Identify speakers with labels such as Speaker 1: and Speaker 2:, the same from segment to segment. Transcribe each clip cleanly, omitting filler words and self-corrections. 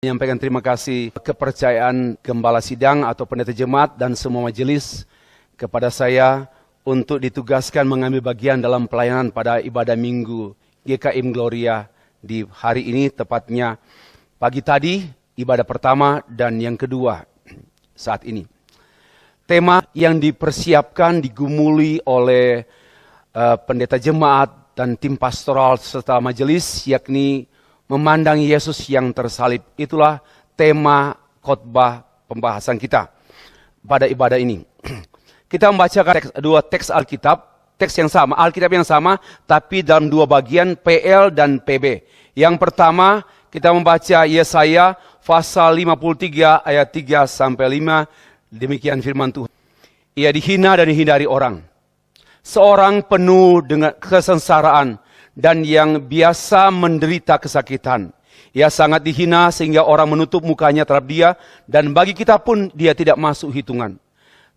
Speaker 1: Menyampaikan terima kasih kepercayaan Gembala Sidang atau Pendeta Jemaat dan semua majelis kepada saya untuk ditugaskan mengambil bagian dalam pelayanan pada ibadah Minggu GKM Gloria di hari ini, tepatnya pagi tadi, ibadah pertama dan yang kedua saat ini. Tema yang dipersiapkan, digumuli oleh Pendeta Jemaat dan tim pastoral serta majelis, yakni memandang Yesus yang tersalib. Itulah tema khotbah pembahasan kita pada ibadah ini. Kita membacakan dua teks Alkitab, teks yang sama, Alkitab yang sama, tapi dalam dua bagian, PL dan PB. Yang pertama, kita membaca Yesaya pasal 53 ayat 3 sampai 5, demikian firman Tuhan. Ia dihina dan dihindari orang. Seorang penuh dengan kesengsaraan dan yang biasa menderita kesakitan. Ia sangat dihina sehingga orang menutup mukanya terhadap dia, dan bagi kita pun dia tidak masuk hitungan.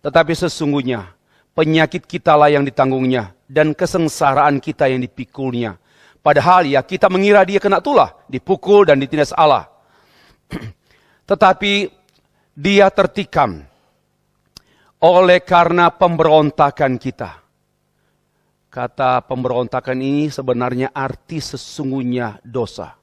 Speaker 1: Tetapi sesungguhnya penyakit kitalah yang ditanggungnya dan kesengsaraan kita yang dipikulnya. Padahal ya kita mengira dia kena tulah, dipukul dan ditindas Allah. Tetapi dia tertikam oleh karena pemberontakan kita. Kata pemberontakan ini sebenarnya arti sesungguhnya dosa.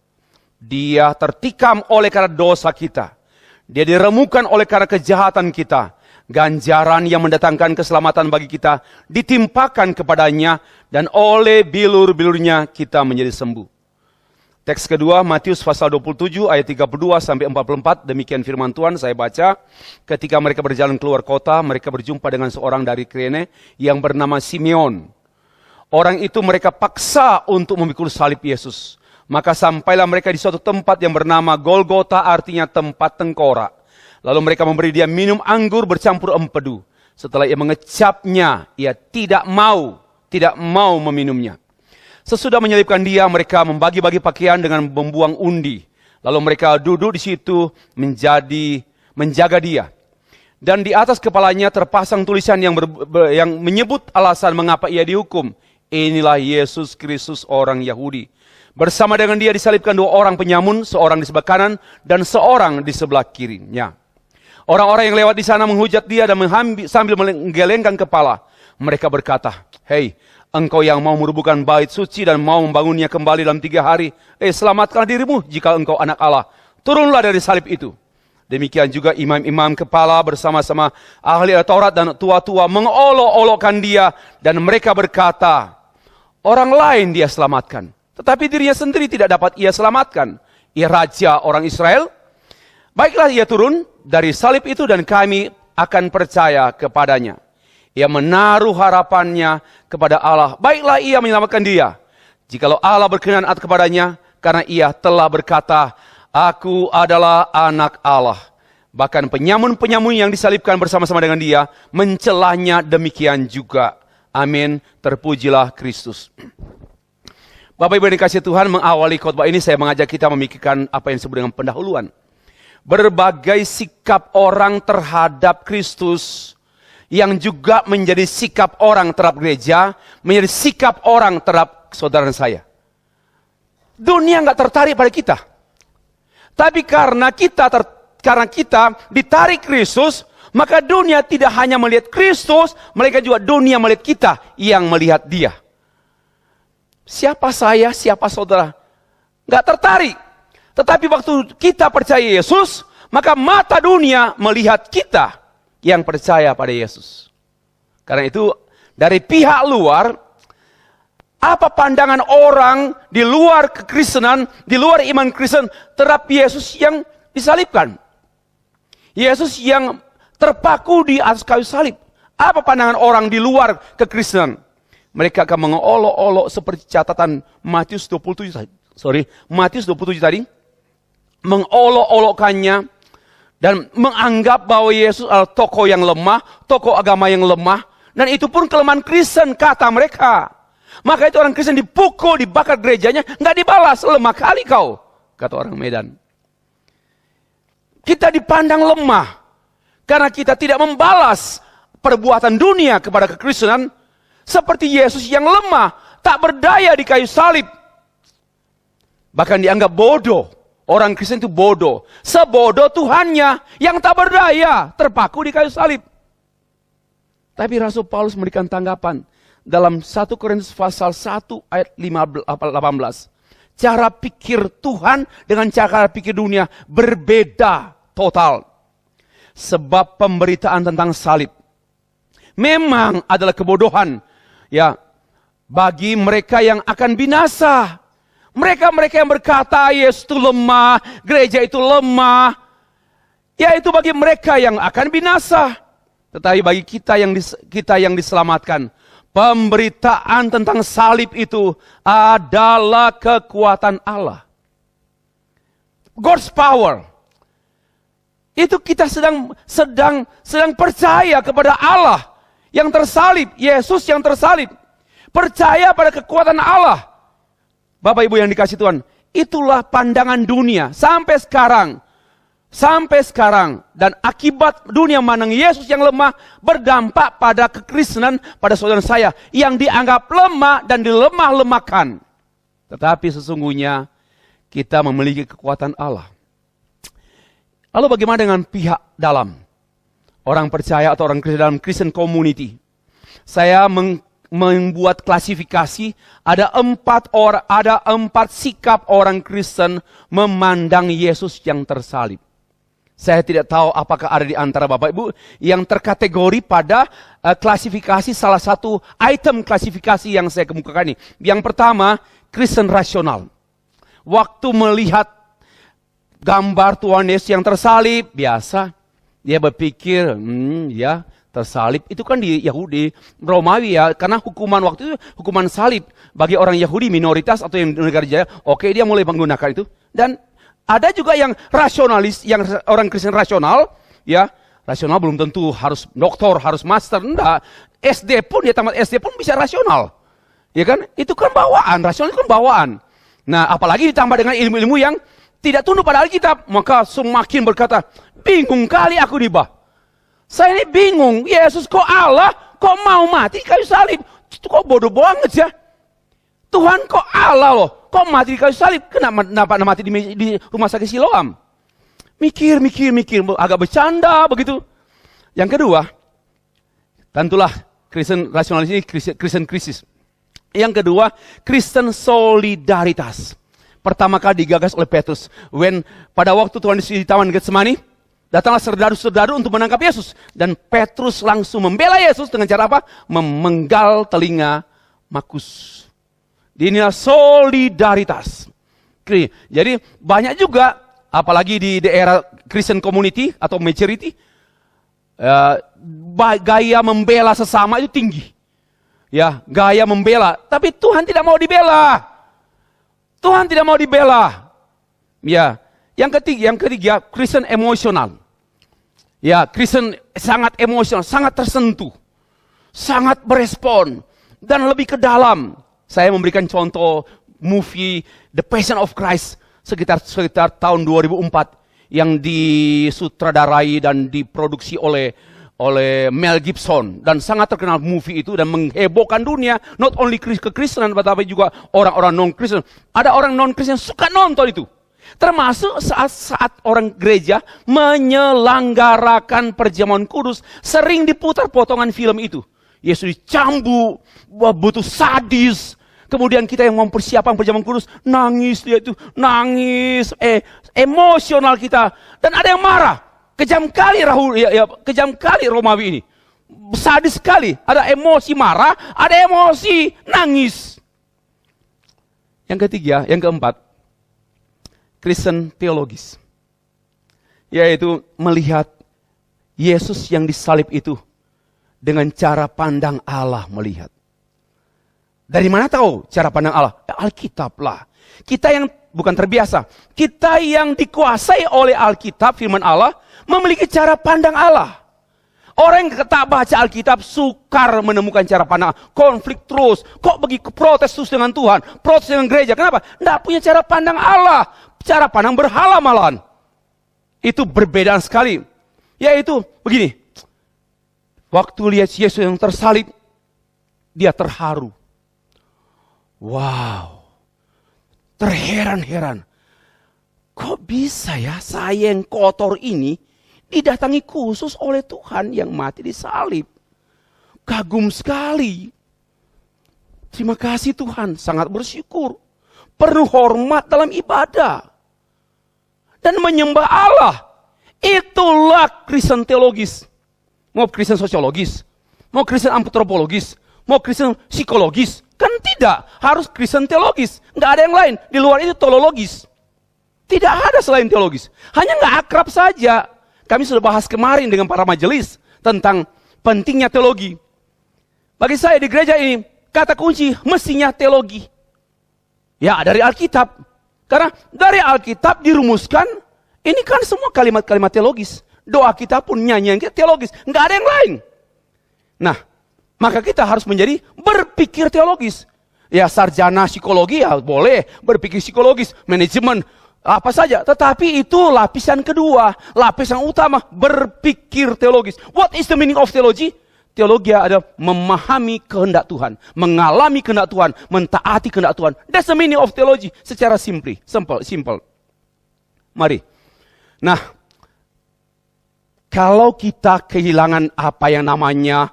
Speaker 1: Dia tertikam oleh karena dosa kita. Dia diremukan oleh karena kejahatan kita. Ganjaran yang mendatangkan keselamatan bagi kita ditimpakan kepadanya, dan oleh bilur-bilurnya kita menjadi sembuh. Teks kedua, Matius pasal 27 ayat 32 sampai 44, demikian firman Tuhan, saya baca. Ketika mereka berjalan keluar kota, mereka berjumpa dengan seorang dari Kirene yang bernama Simeon. Orang itu mereka paksa untuk memikul salib Yesus. Maka sampailah mereka di suatu tempat yang bernama Golgota, artinya tempat tengkorak. Lalu mereka memberi dia minum anggur bercampur empedu. Setelah ia mengecapnya, ia tidak mau meminumnya. Sesudah menyelipkan dia, mereka membagi-bagi pakaian dengan membuang undi. Lalu mereka duduk di situ menjaga dia. Dan di atas kepalanya terpasang tulisan yang menyebut alasan mengapa ia dihukum. Inilah Yesus Kristus orang Yahudi. Bersama dengan dia disalibkan dua orang penyamun, seorang di sebelah kanan dan seorang di sebelah kirinya. Orang-orang yang lewat di sana menghujat dia dan sambil menggelengkan kepala. Mereka berkata, "Hei, engkau yang mau merubuhkan bait suci dan mau membangunnya kembali dalam 3 hari, selamatkanlah dirimu jika engkau anak Allah. Turunlah dari salib itu." Demikian juga imam-imam kepala bersama-sama ahli Taurat dan tua-tua mengolok-olokkan dia, dan mereka berkata, orang lain dia selamatkan, tetapi dirinya sendiri tidak dapat ia selamatkan. Ia raja orang Israel. Baiklah, ia turun dari salib itu dan kami akan percaya kepadanya. Ia menaruh harapannya kepada Allah. Baiklah, ia menyelamatkan dia, jikalau Allah berkenan kepadanya, karena ia telah berkata, Aku adalah anak Allah. Bahkan penyamun-penyamun yang disalibkan bersama-sama dengan dia mencelanya demikian juga. Amin. Terpujilah Kristus. Bapak Ibu yang dikasihi Tuhan, mengawali khotbah ini saya mengajak kita memikirkan apa yang disebut dengan pendahuluan. Berbagai sikap orang terhadap Kristus yang juga menjadi sikap orang terhadap gereja, menjadi sikap orang terhadap saudara saya. Dunia nggak tertarik pada kita. Tapi karena kita ditarik Kristus, maka dunia tidak hanya melihat Kristus, mereka juga dunia melihat kita yang melihat dia. Siapa saya, siapa saudara? Nggak tertarik. Tetapi waktu kita percaya Yesus, maka mata dunia melihat kita yang percaya pada Yesus. Karena itu dari pihak luar, apa pandangan orang di luar kekristenan, di luar iman Kristen terhadap Yesus yang disalibkan? Yesus yang terpaku di atas kayu salib. Apa pandangan orang di luar kekristenan? Mereka akan mengolok-olok seperti catatan Matius 27 tadi. Mengolok-olokkannya dan menganggap bahwa Yesus adalah tokoh yang lemah, tokoh agama yang lemah. Dan itu pun kelemahan Kristen kata mereka. Maka itu orang Kristen dipukul, dibakar gerejanya, nggak dibalas, lemah kali kau, kata orang Medan. Kita dipandang lemah, karena kita tidak membalas perbuatan dunia kepada kekristenan, seperti Yesus yang lemah, tak berdaya di kayu salib. Bahkan dianggap bodoh Orang Kristen itu bodoh. Sebodoh Tuhannya yang tak berdaya, terpaku di kayu salib. Tapi Rasul Paulus memberikan tanggapan dalam 1 Korintus pasal 1 ayat 18. Cara pikir Tuhan dengan cara pikir dunia berbeda total. Sebab pemberitaan tentang salib memang adalah kebodohan ya bagi mereka yang akan binasa. Mereka yang berkata Yesus itu lemah, gereja itu lemah, yaitu bagi mereka yang akan binasa. Tetapi bagi kita yang diselamatkan, pemberitaan tentang salib itu adalah kekuatan Allah. God's power. Itu kita sedang percaya kepada Allah yang tersalib, Yesus yang tersalib. Percaya pada kekuatan Allah. Bapak Ibu yang dikasih Tuhan, itulah pandangan dunia sampai sekarang. Dan akibat dunia memandang Yesus yang lemah berdampak pada kekristenan pada saudara saya yang dianggap lemah dan dilemah-lemahkan. Tetapi sesungguhnya kita memiliki kekuatan Allah. Lalu bagaimana dengan pihak dalam? Orang percaya atau orang Kristen dalam Christian community. Saya membuat klasifikasi, ada 4 sikap orang Kristen memandang Yesus yang tersalib. Saya tidak tahu apakah ada di antara Bapak Ibu yang terkategori pada klasifikasi salah satu item klasifikasi yang saya kemukakan ini. Yang pertama, Kristen rasional. Waktu melihat gambar Tuhan Yesus yang tersalib, biasa dia berpikir, ya tersalib. Itu kan di Yahudi, Romawi ya, karena hukuman waktu itu hukuman salib bagi orang Yahudi minoritas atau yang negara jaya. Oke, dia mulai menggunakan itu. Dan ada juga yang rasionalis, yang orang Kristen rasional, ya rasional belum tentu harus doktor, harus master, enggak. SD pun, dia tamat SD pun bisa rasional, ya kan? Itu kan bawaan, rasional itu kan bawaan. Nah, apalagi ditambah dengan ilmu-ilmu yang tidak tunduk pada Alkitab, maka semakin berkata, bingung kali aku nih, Bah. Saya ini bingung, Yesus kok Allah, kok mau mati di kayu salib? Itu kok bodoh banget ya. Tuhan kok Allah loh, kok mati di kayu salib? Kenapa mati di rumah sakit Siloam? Mikir, agak bercanda begitu. Yang kedua, tentulah Kristen rasionalis ini Kristen krisis. Yang kedua, Kristen solidaritas. Pertama kali digagas oleh Petrus. Pada waktu Tuhan Yesus di Taman Getsemani, datanglah saudara-saudara untuk menangkap Yesus. Dan Petrus langsung membela Yesus dengan cara apa? Memenggal telinga Markus. Inilah solidaritas. Jadi banyak juga, apalagi di daerah Christian community atau majority, gaya membela sesama itu tinggi. Ya, gaya membela. Tapi Tuhan tidak mau dibela. Tuhan tidak mau dibela. Ya, yang ketiga, Kristen emosional. Ya, Kristen sangat emosional, sangat tersentuh, sangat berespon, dan lebih ke dalam. Saya memberikan contoh movie The Passion of Christ sekitar tahun 2004 yang disutradarai dan diproduksi oleh Mel Gibson, dan sangat terkenal movie itu dan menghebohkan dunia, not only kekristenan tetapi juga orang-orang non-Kristen. Ada orang non-Kristen suka nonton itu. Termasuk saat orang gereja menyelenggarakan perjamuan kudus, sering diputar potongan film itu. Yesus dicambuk, butuh sadis. Kemudian kita yang mempersiapkan perjamuan kudus, nangis dia itu, nangis, emosional kita. Dan ada yang marah. Kejam kali Romawi ini. Sadis sekali. Ada emosi marah, ada emosi nangis. Yang keempat, Kristen teologis. Yaitu melihat Yesus yang disalib itu dengan cara pandang Allah melihat. Dari mana tahu cara pandang Allah? Alkitab lah. Kita yang bukan terbiasa. Kita yang dikuasai oleh Alkitab, firman Allah, memiliki cara pandang Allah. Orang yang tak baca Alkitab sukar menemukan cara pandang. Konflik terus. Kok begitu protes terus dengan Tuhan? Protes dengan gereja. Kenapa? Tidak punya cara pandang Allah. Cara pandang berhala malahan. Itu berbeda sekali. Yaitu begini. Waktu lihat Yesus yang tersalib, dia terharu. Wow. Terheran-heran. Kok bisa ya saya yang kotor ini didatangi khusus oleh Tuhan yang mati di salib. Kagum sekali. Terima kasih Tuhan, sangat bersyukur. Penuh hormat dalam ibadah. Dan menyembah Allah. Itulah Kristen teologis. Mau Kristen sosiologis, mau Kristen antropologis, mau Kristen psikologis. Kan tidak, harus Kristen teologis. Nggak ada yang lain, di luar itu teologis. Tidak ada selain teologis. Hanya nggak akrab saja. Kami sudah bahas kemarin dengan para majelis tentang pentingnya teologi. Bagi saya di gereja ini, kata kunci mestinya teologi. Ya, dari Alkitab. Karena dari Alkitab dirumuskan, ini kan semua kalimat-kalimat teologis. Doa kita pun nyanyian kita teologis. Nggak ada yang lain. Nah, maka kita harus menjadi berpikir teologis. Ya, sarjana psikologi ya boleh berpikir psikologis, manajemen, apa saja. Tetapi itu lapisan kedua. Lapisan utama, berpikir teologis. What is the meaning of theology? Teologi adalah memahami kehendak Tuhan, mengalami kehendak Tuhan, mentaati kehendak Tuhan. That's the meaning of theology. Secara simple. Mari. Nah, kalau kita kehilangan apa yang namanya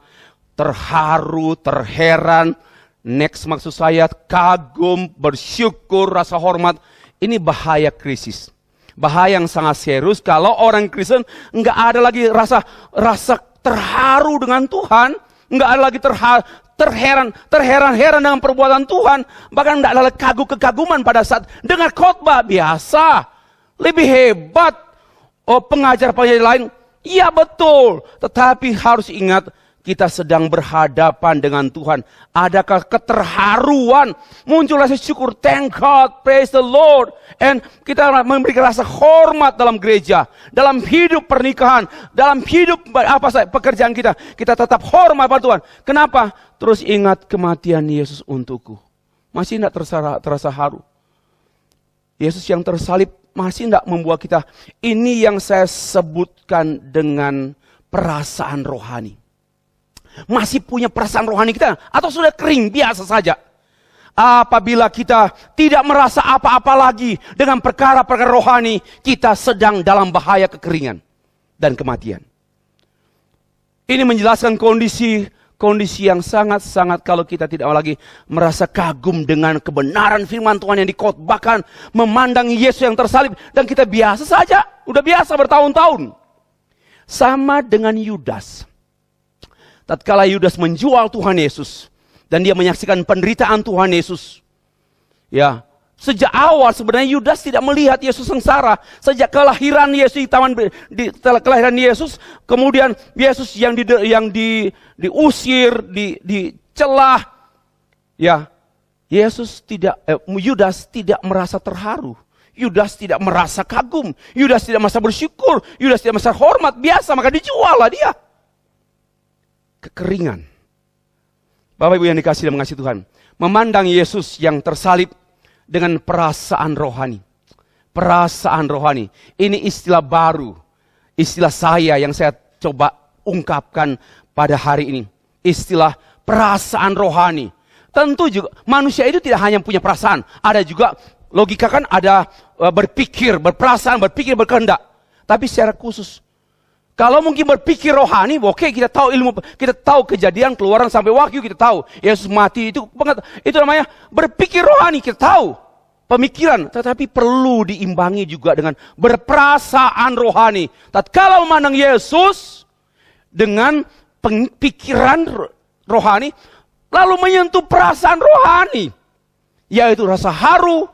Speaker 1: terharu, terheran, next maksud saya kagum, bersyukur, rasa hormat, ini bahaya krisis. Bahaya yang sangat serius kalau orang Kristen nggak ada lagi rasa terharu dengan Tuhan, nggak ada lagi terheran-heran dengan perbuatan Tuhan, bahkan nggak ada lagi kekaguman pada saat dengar khotbah biasa, lebih hebat. Pengajar-pengajar lain, iya betul, tetapi harus ingat kita sedang berhadapan dengan Tuhan. Adakah keterharuan, muncul rasa syukur, thank God, praise the Lord, and kita memberikan rasa hormat dalam gereja, dalam hidup pernikahan, dalam hidup pekerjaan kita tetap hormat pada Tuhan. Kenapa? Terus ingat kematian Yesus untukku. Masih tidak terasa haru. Yesus yang tersalib masih tidak membuat kita, ini yang saya sebutkan dengan perasaan rohani. Masih punya perasaan rohani kita, atau sudah kering biasa saja. Apabila kita tidak merasa apa-apa lagi dengan perkara-perkara rohani, kita sedang dalam bahaya kekeringan dan kematian. Ini menjelaskan kondisi yang sangat-sangat kalau kita tidak lagi merasa kagum dengan kebenaran firman Tuhan yang dikhotbahkan, memandang Yesus yang tersalib, dan kita biasa saja, udah biasa bertahun-tahun. Sama dengan Yudas. Tatkala Yudas menjual Tuhan Yesus dan dia menyaksikan penderitaan Tuhan Yesus. Ya, sejak awal sebenarnya Yudas tidak melihat Yesus sengsara. Sejak kelahiran Yesus kelahiran Yesus, kemudian Yesus yang diusir, dicelah. Ya, Yudas tidak merasa terharu. Yudas tidak merasa kagum. Yudas tidak merasa bersyukur. Yudas tidak merasa hormat. Biasa, maka dijual lah dia. Kekeringan. Bapak Ibu yang dikasihi dan mengasihi Tuhan, memandang Yesus yang tersalib dengan perasaan rohani. Perasaan rohani. Ini istilah baru. Istilah saya yang saya coba ungkapkan pada hari ini. Istilah perasaan rohani. Tentu juga manusia itu tidak hanya punya perasaan. Ada juga logika, kan ada berpikir, berperasaan, berpikir, berkehendak. Tapi secara khusus, kalau mungkin berpikir rohani, oke, kita tahu ilmu, kita tahu kejadian, keluaran sampai Wahyu, kita tahu Yesus mati, itu namanya berpikir rohani, kita tahu pemikiran, tetapi perlu diimbangi juga dengan berperasaan rohani. Tatkala memandang Yesus dengan pikiran rohani, lalu menyentuh perasaan rohani, yaitu rasa haru,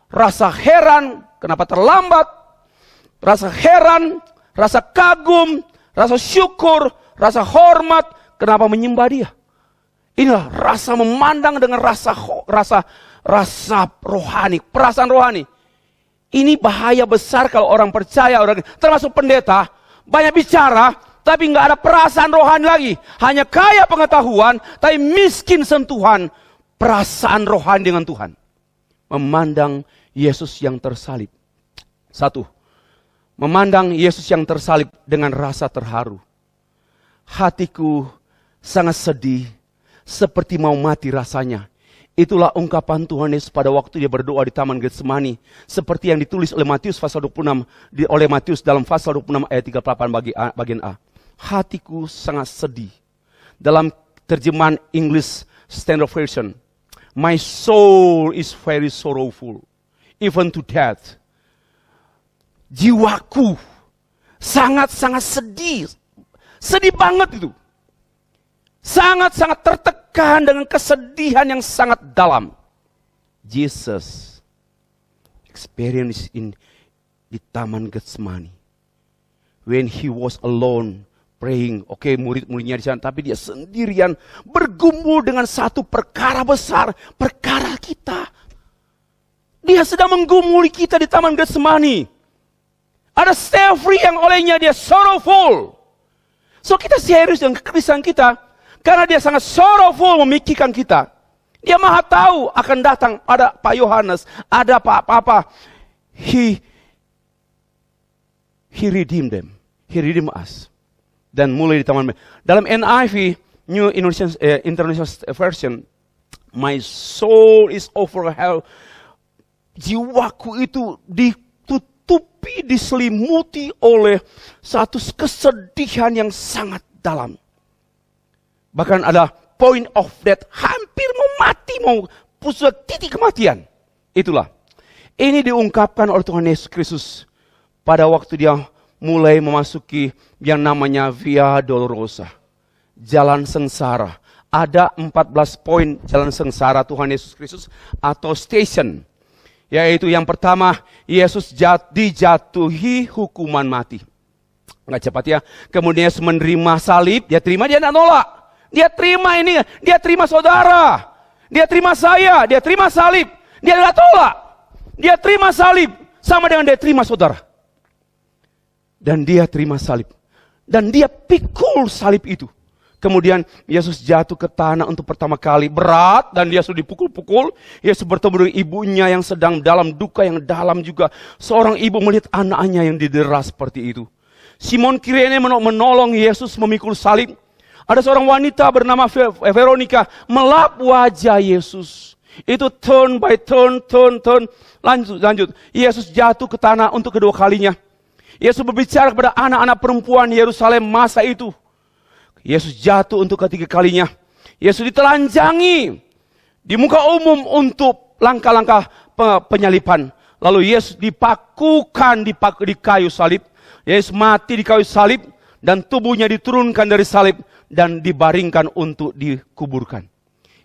Speaker 1: rasa heran, kenapa terlambat, rasa heran, rasa kagum, rasa syukur, rasa hormat, kenapa menyembah dia. Inilah rasa memandang dengan rasa rohani, perasaan rohani. Ini bahaya besar kalau orang percaya, orang termasuk pendeta, banyak bicara, tapi nggak ada perasaan rohani lagi. Hanya kaya pengetahuan, tapi miskin sentuhan perasaan rohani dengan Tuhan. Memandang Yesus yang tersalib. Satu, memandang Yesus yang tersalib dengan rasa terharu. Hatiku sangat sedih, seperti mau mati rasanya. Itulah ungkapan Tuhan Yesus pada waktu dia berdoa di Taman Getsemani. Seperti yang ditulis oleh Matius pasal 26, oleh Matius dalam pasal 26 ayat 38 bagian A. Hatiku sangat sedih. Dalam terjemahan English Standard Version, my soul is very sorrowful, even to death. Jiwaku sangat-sangat sedih. Sedih banget itu. Sangat-sangat tertekan dengan kesedihan yang sangat dalam. Jesus experienced di Taman Getsemani. When he was alone praying. Oke, murid-muridnya di sana, tapi dia sendirian bergumul dengan satu perkara besar, perkara kita. Dia sedang menggumuli kita di Taman Getsemani. Ada Stephen yang olehnya dia sorrowful. So kita serius dengan kekristenan kita, karena dia sangat sorrowful memikirkan kita. Dia maha tahu akan datang, ada Pak Yohanes, ada Pak apa. He redeemed them. He redeemed us. Dan mulai di taman. Dalam NIV, New International Version, my soul is over hell. Jiwaku itu ditutupi, diselimuti oleh satu kesedihan yang sangat dalam. Bahkan ada point of death, hampir mau mati, mau pusat titik kematian. Itulah. Ini diungkapkan oleh Tuhan Yesus Kristus pada waktu dia mulai memasuki yang namanya Via Dolorosa, jalan sengsara. Ada 14 poin jalan sengsara Tuhan Yesus Kristus atau station. Yaitu yang pertama, Yesus dijatuhi hukuman mati. Nggak cepat ya. Kemudian Yesus menerima salib, dia terima, dia tidak nolak. Dia terima ini, dia terima saudara. Dia terima saya, dia terima salib. Dia tidak tolak. Dia terima salib sama dengan dia terima saudara. Dan dia terima salib. Dan dia pikul salib itu. Kemudian Yesus jatuh ke tanah untuk pertama kali. Berat dan dia sudah dipukul-pukul. Yesus bertemu dengan ibunya yang sedang dalam duka yang dalam juga. Seorang ibu melihat anaknya yang didera seperti itu. Simon Kirene menolong Yesus memikul salib. Ada seorang wanita bernama Veronica melap wajah Yesus. Itu turn by turn. Lanjut. Yesus jatuh ke tanah untuk kedua kalinya. Yesus berbicara kepada anak-anak perempuan Yerusalem masa itu. Yesus jatuh untuk ketiga kalinya. Yesus ditelanjangi di muka umum untuk langkah-langkah penyaliban. Lalu Yesus dipakukan di kayu salib. Yesus mati di kayu salib dan tubuhnya diturunkan dari salib dan dibaringkan untuk dikuburkan.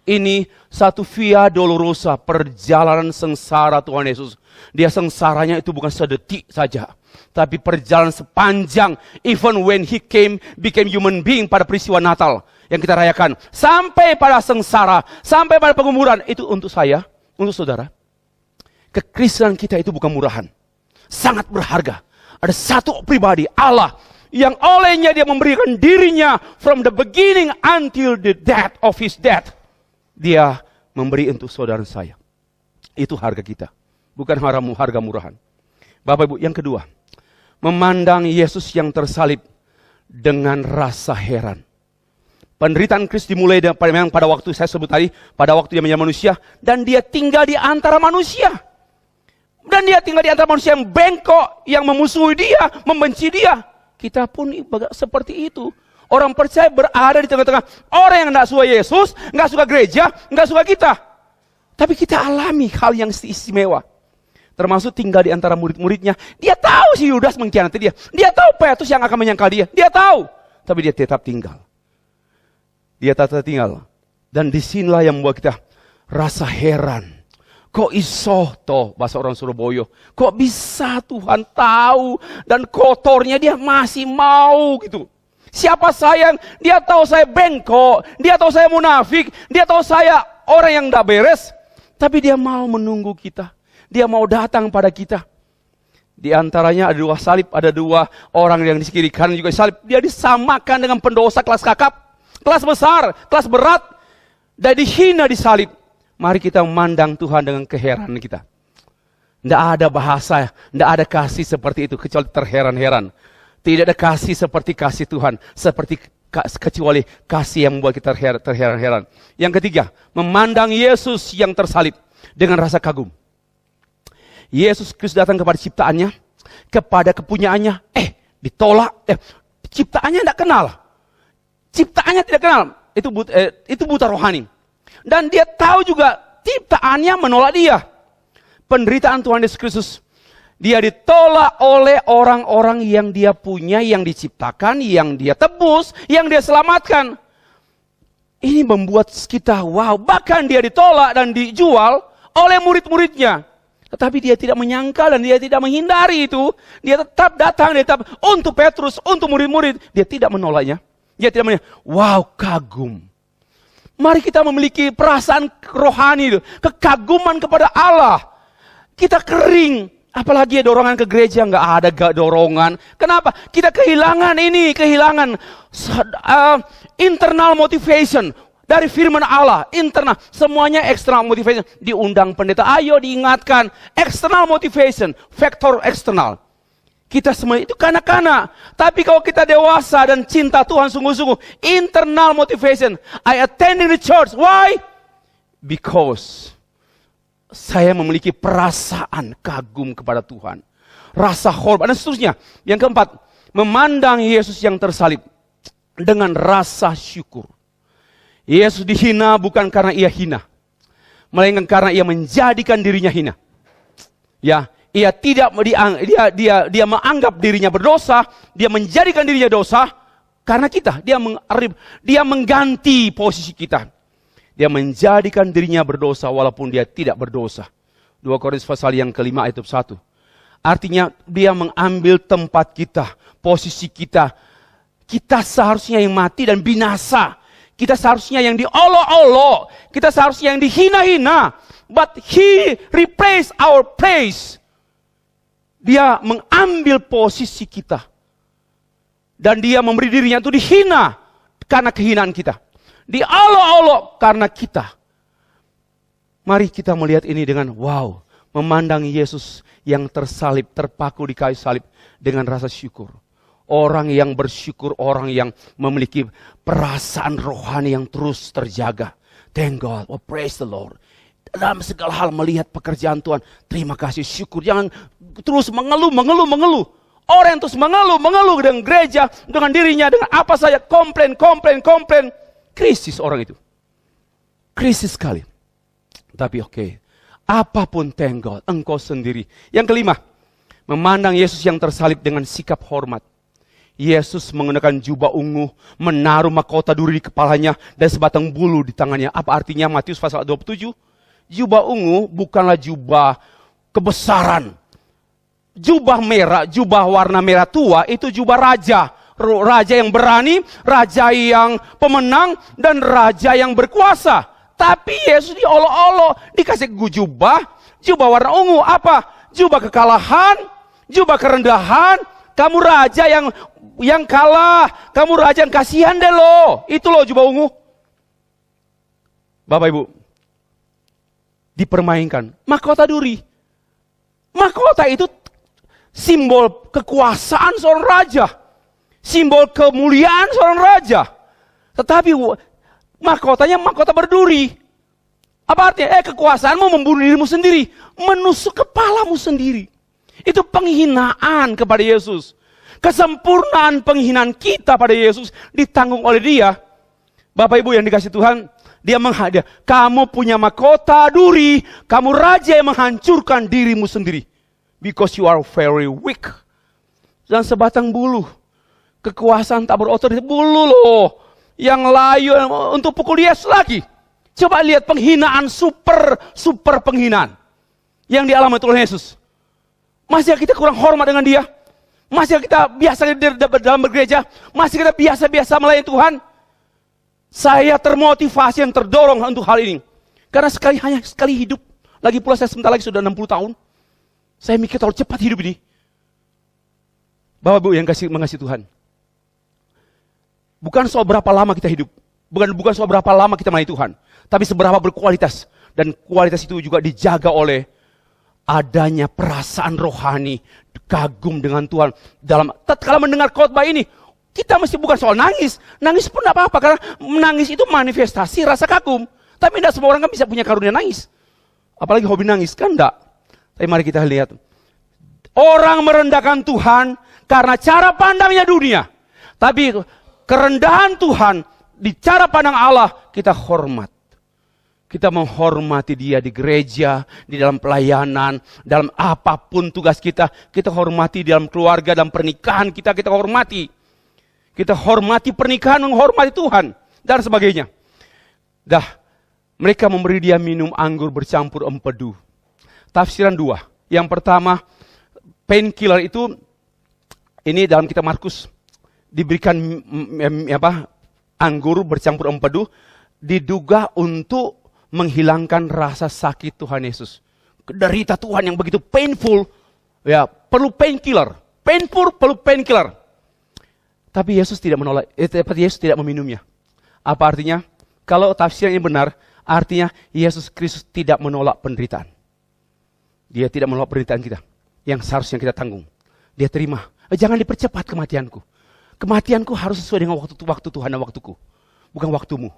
Speaker 1: Ini satu Via Dolorosa, perjalanan sengsara Tuhan Yesus. Dia sengsaranya itu bukan sedetik saja, tapi perjalanan sepanjang. Even when he became human being pada peristiwa Natal yang kita rayakan. Sampai pada sengsara, sampai pada penguburan. Itu untuk saya, untuk saudara. Kekristenan kita itu bukan murahan. Sangat berharga. Ada satu pribadi, Allah, yang olehnya dia memberikan dirinya from the beginning until the death of his death. Dia memberi untuk saudara saya. Itu harga kita. Bukan harga murahan. Bapak Ibu, yang kedua. Memandang Yesus yang tersalib dengan rasa heran. Penderitaan Kristus dimulai memang pada waktu saya sebut tadi. Pada waktu dia menjadi manusia. Dan dia tinggal di antara manusia. Dan dia tinggal di antara manusia yang bengkok. Yang memusuhi dia, membenci dia. Kita pun seperti itu. Orang percaya berada di tengah-tengah orang yang tidak suka Yesus, nggak suka gereja, nggak suka kita. Tapi kita alami hal yang istimewa. Termasuk tinggal di antara murid-muridnya. Dia tahu si Yudas mengkhianati dia. Dia tahu Petrus yang akan menyangkal dia. Dia tahu. Tapi dia tetap tinggal. Dia tetap tinggal. Dan disinilah yang membuat kita rasa heran. Kok iso toh, bahasa orang Surabaya. Kok bisa Tuhan tahu dan kotornya dia masih mau gitu. Siapa saya? Dia tahu saya bengkok, dia tahu saya munafik, dia tahu saya orang yang tidak beres. Tapi dia mau menunggu kita. Dia mau datang pada kita. Di antaranya ada 2 salib, ada 2 orang yang di kiri kanan juga salib. Dia disamakan dengan pendosa kelas kakap, kelas besar, kelas berat, dan dihina di salib. Mari kita memandang Tuhan dengan keheranan kita. Tidak ada bahasa, tidak ada kasih seperti itu kecuali terheran-heran. Tidak ada kasih seperti kasih Tuhan, seperti kecuali kasih yang membuat kita terheran-heran. Yang ketiga, memandang Yesus yang tersalib dengan rasa kagum. Yesus Kristus datang kepada ciptaannya, kepada kepunyaannya, ditolak. Ciptaannya tidak kenal. Ciptaannya tidak kenal. Itu buta rohani. Dan dia tahu juga ciptaannya menolak dia. Penderitaan Tuhan Yesus Kristus, dia ditolak oleh orang-orang yang dia punya, yang diciptakan, yang dia tebus, yang dia selamatkan. Ini membuat kita wow. Bahkan dia ditolak dan dijual oleh murid-muridnya. Tetapi dia tidak menyangka dan dia tidak menghindari itu. Dia tetap datang, dia tetap untuk Petrus, untuk murid-murid. Dia tidak menolaknya. Dia tidak menolaknya. Wow, kagum. Mari kita memiliki perasaan rohani, kekaguman kepada Allah. Kita kering. Apalagi dorongan ke gereja, nggak ada dorongan. Kenapa? Kita kehilangan internal motivation. Dari firman Allah, internal, semuanya external motivation. Diundang pendeta, ayo diingatkan. External motivation, faktor eksternal. Kita semua itu kanak-kanak. Tapi kalau kita dewasa dan cinta Tuhan sungguh-sungguh, internal motivation. I attending the church, why? Because saya memiliki perasaan kagum kepada Tuhan. Rasa hormat dan seterusnya. Yang keempat, memandang Yesus yang tersalib dengan rasa syukur. Yesus dihina bukan karena ia hina, melainkan karena ia menjadikan dirinya hina. Ya, ia tidak dia menganggap dirinya berdosa, dia menjadikan dirinya dosa karena kita. Dia mengganti posisi kita. Dia menjadikan dirinya berdosa walaupun dia tidak berdosa. 2 Korintus pasal yang kelima ayat 1. Artinya dia mengambil tempat kita, posisi kita. Kita seharusnya yang mati dan binasa. Kita seharusnya yang diolok-olok. Kita seharusnya yang dihina-hina. But he replaced our place. Dia mengambil posisi kita. Dan dia memberi dirinya itu dihina. Karena kehinaan kita. Diolok-olok karena kita. Mari kita melihat ini dengan wow. Memandang Yesus yang tersalib, terpaku di kayu salib. Dengan rasa syukur. Orang yang bersyukur, orang yang memiliki perasaan rohani yang terus terjaga. Thank God, praise the Lord. Dalam segala hal melihat pekerjaan Tuhan, terima kasih, syukur. Jangan terus mengeluh. Orang yang terus mengeluh dengan gereja, dengan dirinya, dengan apa saja, komplain. Krisis orang itu. Krisis sekali. Tapi oke, apapun thank God, engkau sendiri. Yang kelima, memandang Yesus yang tersalib dengan sikap hormat. Yesus menggunakan jubah ungu, menaruh mahkota duri di kepalanya, dan sebatang bulu di tangannya. Apa artinya Matius pasal 27? Jubah ungu bukanlah jubah kebesaran. Jubah merah, jubah warna merah tua, itu jubah raja. Raja yang berani, raja yang pemenang, dan raja yang berkuasa. Tapi Yesus diolok-olok, dikasih jubah warna ungu. Apa? Jubah kekalahan, jubah kerendahan. Kamu raja yang kalah, kamu raja yang kasihan deh lo. Itu loh jubah ungu. Bapak Ibu, dipermainkan mahkota duri. Mahkota itu simbol kekuasaan seorang raja, simbol kemuliaan seorang raja. Tetapi mahkotanya mahkota berduri. Apa artinya? Kekuasaanmu membunuh dirimu sendiri, menusuk kepalamu sendiri. Itu penghinaan kepada Yesus. Kesempurnaan penghinaan kita pada Yesus ditanggung oleh Dia. Bapak Ibu yang dikasih Tuhan, Dia menghadiah. Kamu punya mahkota duri, kamu raja yang menghancurkan dirimu sendiri. Because you are very weak. Dan sebatang bulu. Kekuasaan tak berotoritas, bulu loh. Yang layu untuk pukul Yesus lagi. Coba lihat penghinaan, super penghinaan. Yang dialami oleh Yesus. Masih kita kurang hormat dengan Dia? Masih kita biasa dalam bergereja? Masih kita biasa-biasa melayani Tuhan? Saya termotivasi dan terdorong untuk hal ini. Karena hanya sekali hidup. Lagi pula saya sebentar lagi sudah 60 tahun. Saya mikir terlalu cepat hidup ini. Bapak Ibu yang mengasihi Tuhan. Bukan soal berapa lama kita hidup. Bukan soal berapa lama kita melayani Tuhan. Tapi seberapa berkualitas. Dan kualitas itu juga dijaga oleh adanya perasaan rohani, kagum dengan Tuhan. Kalau mendengar khotbah ini, Kita mesti bukan soal nangis. Nangis pun tidak apa-apa, karena menangis itu manifestasi rasa kagum. Tapi tidak semua orang kan bisa punya karunia nangis. Apalagi hobi nangis, kan enggak. Tapi mari kita lihat. Orang merendahkan Tuhan karena cara pandangnya dunia. Tapi kerendahan Tuhan di cara pandang Allah kita hormat. Kita menghormati dia di gereja, di dalam pelayanan, dalam apapun tugas kita. Kita hormati dalam keluarga, dalam pernikahan kita hormati. Kita hormati pernikahan, menghormati Tuhan, dan sebagainya. Mereka memberi dia minum anggur bercampur empedu. Tafsiran 2. Yang pertama, painkiller itu, ini dalam kitab Markus, diberikan anggur bercampur empedu, diduga untuk menghilangkan rasa sakit Tuhan Yesus. Derita Tuhan yang begitu painful, ya perlu painkiller. Painful perlu painkiller. Tapi Yesus tidak menolak, Yesus tidak meminumnya. Apa artinya? Kalau tafsirnya benar, artinya Yesus Kristus tidak menolak penderitaan. Dia tidak menolak penderitaan kita, yang seharusnya kita tanggung. Dia terima. Jangan dipercepat kematianku. Kematianku harus sesuai dengan waktu Tuhan dan waktuku, bukan waktumu.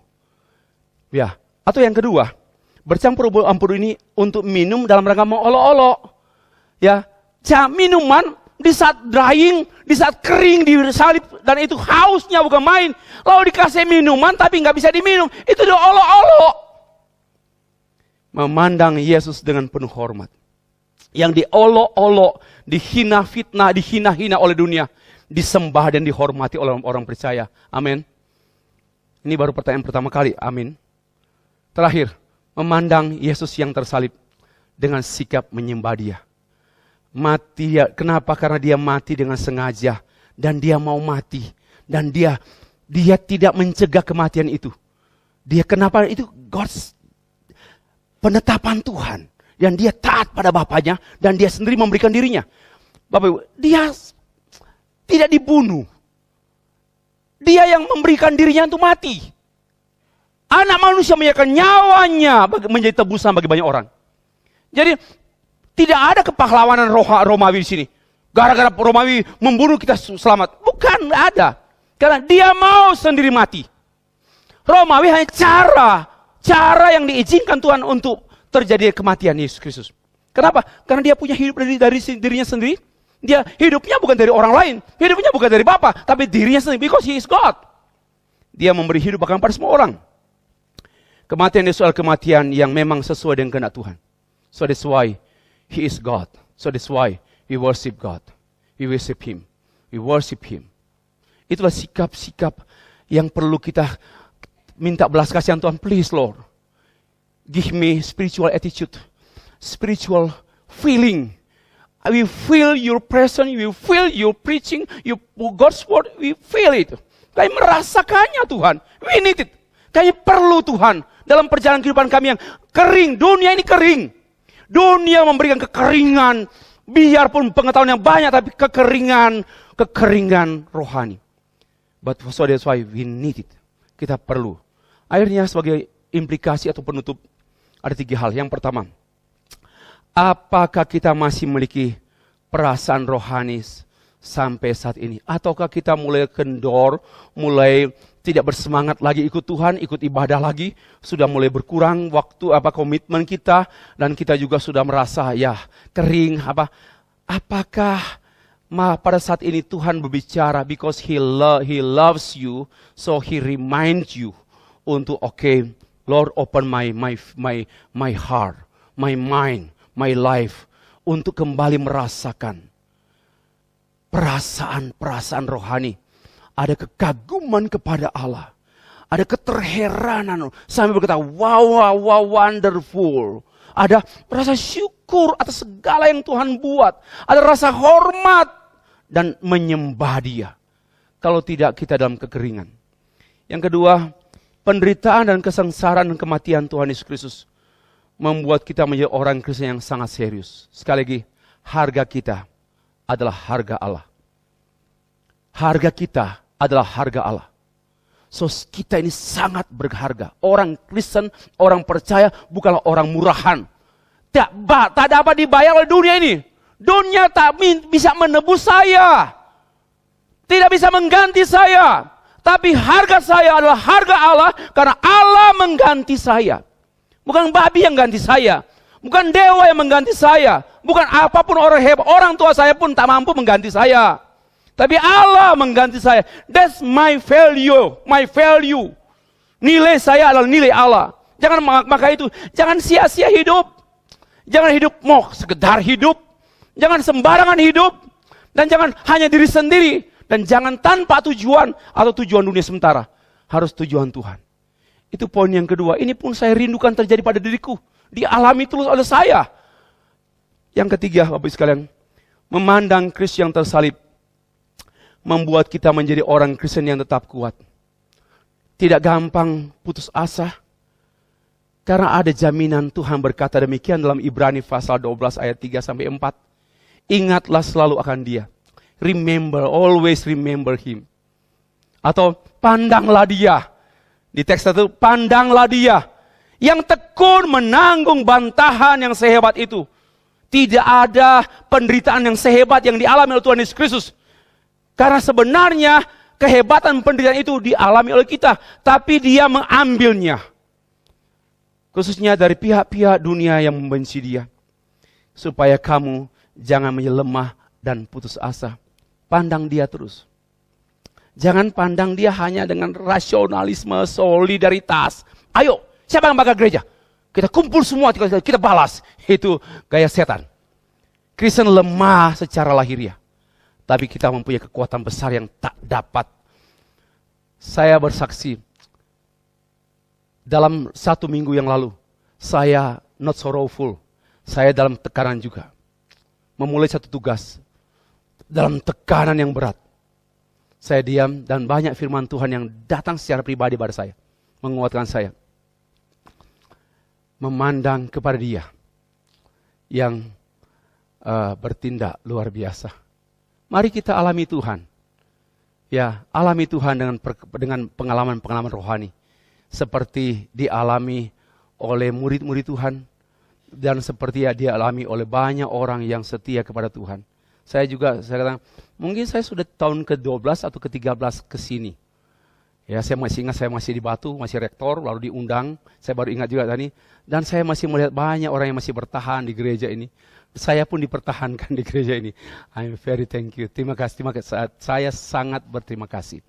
Speaker 1: Ya. Atau yang kedua, bercampur empedu ini untuk minum dalam rangka mengolok-olok. Ya, minuman di saat drying, di saat kering, disalib, dan itu hausnya bukan main. Lalu dikasih minuman tapi nggak bisa diminum, itu diolok-olok. Memandang Yesus dengan penuh hormat. Yang diolok-olok, dihina fitnah, dihina-hina oleh dunia, disembah dan dihormati oleh orang percaya. Amin. Ini baru pertanyaan pertama kali. Amin. Terakhir, memandang Yesus yang tersalib dengan sikap menyembah dia. Mati, kenapa? Karena dia mati dengan sengaja. Dan dia mau mati. Dan dia tidak mencegah kematian itu. Dia kenapa? Itu God's penetapan Tuhan. Dan dia taat pada Bapaknya. Dan dia sendiri memberikan dirinya. Bapak Ibu, dia tidak dibunuh. Dia yang memberikan dirinya untuk mati. Anak manusia menyerahkan nyawanya menjadi tebusan bagi banyak orang. Jadi tidak ada kepahlawanan Romawi di sini. Gara-gara Romawi membunuh kita selamat. Bukan, tidak ada. Karena dia mau sendiri mati. Romawi hanya cara yang diizinkan Tuhan untuk terjadi kematian Yesus Kristus. Kenapa? Karena dia punya hidup dari dirinya sendiri. Dia hidupnya bukan dari orang lain. Hidupnya bukan dari Bapa, tapi dirinya sendiri. Because he is God. Dia memberi hidup bahkan pada semua orang. Kematian Yesus adalah kematian yang memang sesuai dengan kehendak Tuhan. So that's why He is God. So that's why we worship God. We worship Him. We worship Him. Itulah sikap-sikap yang perlu kita minta belas kasihan Tuhan. Please Lord, give me spiritual attitude, spiritual feeling. I will feel your presence, we will feel your preaching, your God's word, we feel it. Kami merasakannya Tuhan. We need it. Kami perlu Tuhan dalam perjalanan kehidupan kami yang kering. Dunia ini kering. Dunia memberikan kekeringan. Biarpun pengetahuan yang banyak, tapi kekeringan rohani. But so that's why we need it. Kita perlu. Akhirnya sebagai implikasi atau penutup, ada 3 hal. Yang pertama, apakah kita masih memiliki perasaan rohani sampai saat ini? Ataukah kita mulai kendor, mulai tidak bersemangat lagi ikut Tuhan, ikut ibadah lagi, sudah mulai berkurang waktu komitmen kita, dan kita juga sudah merasa kering. Apakah pada saat ini Tuhan berbicara because He loves you, so He reminds you untuk Lord open my heart, my mind, my life, untuk kembali merasakan perasaan rohani. Ada kekaguman kepada Allah. Ada keterheranan. Sampai berkata, wow, wonderful. Ada rasa syukur atas segala yang Tuhan buat. Ada rasa hormat dan menyembah Dia. Kalau tidak, kita dalam kekeringan. Yang kedua, penderitaan dan kesengsaraan dan kematian Tuhan Yesus Kristus membuat kita menjadi orang Kristen yang sangat serius. Sekali lagi, harga kita adalah harga Allah. Harga kita adalah harga Allah. So kita ini sangat berharga. Orang Kristen, orang percaya bukanlah orang murahan. Tak dapat dibayar oleh dunia ini. Dunia tak bisa menebus saya. Tidak bisa mengganti saya. Tapi harga saya adalah harga Allah, karena Allah mengganti saya. Bukan babi yang ganti saya. Bukan dewa yang mengganti saya. Bukan apapun orang hebat. Orang tua saya pun tak mampu mengganti saya. Tapi Allah mengganti saya. That's my value. My value. Nilai saya adalah nilai Allah. Jangan maka itu. Jangan sia-sia hidup. Jangan hidup mau sekedar hidup. Jangan sembarangan hidup. Dan jangan hanya diri sendiri. Dan jangan tanpa tujuan atau tujuan dunia sementara. Harus tujuan Tuhan. Itu poin yang kedua. Ini pun saya rindukan terjadi pada diriku. Dialami terus oleh saya. Yang ketiga, Bapak Ibu sekalian. Memandang Kristus yang tersalib. Membuat kita menjadi orang Kristen yang tetap kuat. Tidak gampang putus asa. Karena ada jaminan Tuhan berkata demikian dalam Ibrani pasal 12 ayat 3-4. Ingatlah selalu akan Dia. Remember, always remember Him. Atau pandanglah Dia. Di teks itu, pandanglah Dia. Yang tekun menanggung bantahan yang sehebat itu. Tidak ada penderitaan yang sehebat yang dialami oleh Tuhan Yesus Kristus. Karena sebenarnya kehebatan penderitaan itu dialami oleh kita. Tapi Dia mengambilnya. Khususnya dari pihak-pihak dunia yang membenci Dia. Supaya kamu jangan menjadi lemah dan putus asa. Pandang Dia terus. Jangan pandang Dia hanya dengan rasionalisme, solidaritas. Ayo, siapa yang bakal gereja? Kita kumpul semua, kita balas. Itu gaya setan. Kristen lemah secara lahiriah. Tapi kita mempunyai kekuatan besar yang tak dapat. Saya bersaksi. Dalam 1 minggu yang lalu. Saya not sorrowful. Saya dalam tekanan juga. Memulai satu tugas. Dalam tekanan yang berat. Saya diam dan banyak firman Tuhan yang datang secara pribadi pada saya. Menguatkan saya. Memandang kepada Dia. Yang bertindak luar biasa. Mari kita alami Tuhan. Ya, alami Tuhan dengan pengalaman-pengalaman rohani. Seperti dialami oleh murid-murid Tuhan. Dan seperti dia alami oleh banyak orang yang setia kepada Tuhan. Saya katakan, mungkin saya sudah tahun ke-12 atau ke-13 ke sini. Ya, saya masih ingat saya masih di Batu, masih rektor, lalu diundang. Saya baru ingat juga tadi. Dan saya masih melihat banyak orang yang masih bertahan di gereja ini. Saya pun dipertahankan di gereja ini. I'm very thank you. Terima kasih. Saya sangat berterima kasih.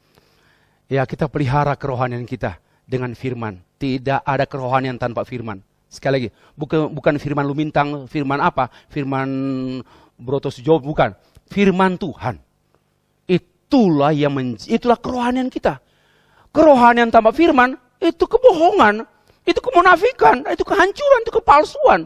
Speaker 1: Ya, kita pelihara kerohanian kita dengan firman. Tidak ada kerohanian tanpa firman. Sekali lagi, bukan firman Lumintang, firman apa? Firman Brotos Job, bukan. Firman Tuhan. Itulah kerohanian kita. Kerohanian tanpa firman, itu kebohongan, itu kemunafikan, itu kehancuran, itu kepalsuan.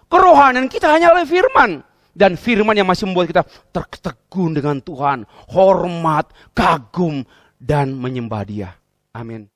Speaker 1: Kerohanian kita hanya oleh firman. Dan firman yang masih membuat kita tertegun dengan Tuhan, hormat, kagum, dan menyembah Dia. Amin.